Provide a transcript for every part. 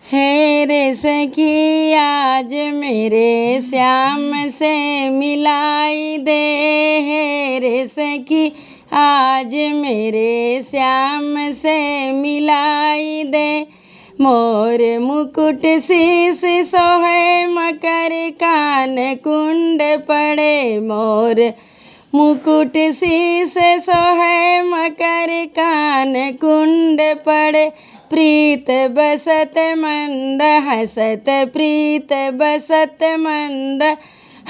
है रे सखी आज मेरे श्याम से मिलाई दे। है रे सखी आज मेरे श्याम से मिलाई दे। मोर मुकुट शीस सोहे मकर कान कुंड पड़े। मोर मुकुट शीस सोहे मकर कान कुंड पड़े। प्रीत बसत मंद हसत प्रीत बसत मंद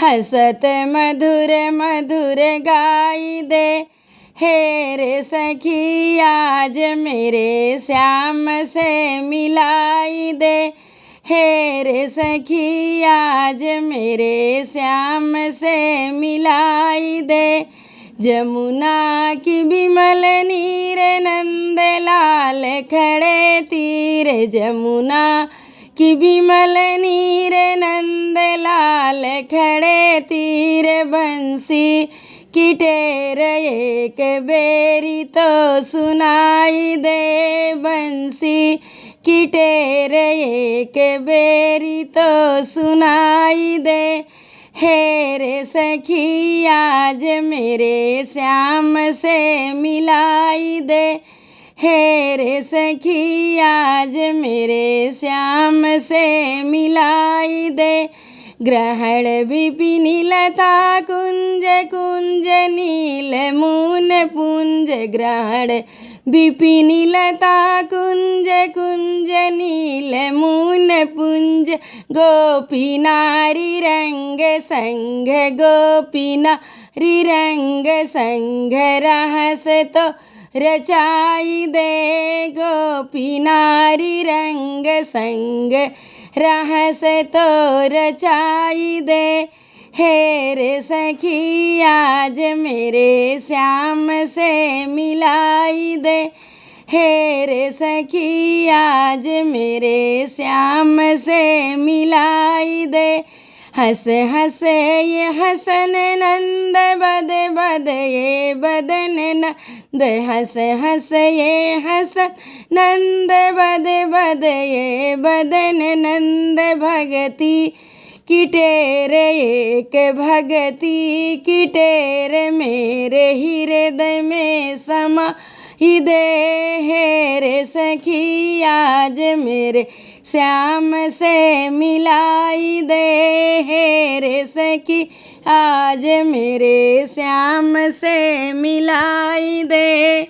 हसत मधुर मधुर गाई दे। हे रे सखी आज मेरे श्याम से मिलाई दे। हे रे सखी आज मेरे श्याम से मिलाई दे। जमुना की विमल नीर नंद लाल खड़े तीर। जमुना की विमल नीर नंद लाल खड़े तीर। बंसी की टेर एक बेरी तो सुनाई दे। बंसी की टेर एक बेरी तो सुनाई दे। हे रे सखी आज मेरे श्याम से मिलाई दे। हे रे सखी आज मेरे श्याम से मिलाई दे। ग्रहण विपिन लता कुंज कुंज नील मून पुंज। ग्रहण विपिन लता कुंज कुंज नील मून पुंज। गोपी नारी रंग संग गोपी नारी रंग संग रहस तो रचाई दे। गोपी नारी रंग संग रहस तो रचाई दे। हे रे सखी आज मेरे श्याम से मिलाई दे। हे रे सखी आज मेरे श्याम से मिलाई दे। हंस हंस ये हसन नंद बद बद ये बदन नंद। हंस हंस ये हसन नंद बद बद ये बदन नंद। भगती की टेर एक भगती की टेर मेरे हृदय में समा ही दे। हे रे सखी आज मेरे श्याम से मिलाई दे। हे रे सखी आज मेरे श्याम से मिलाई दे।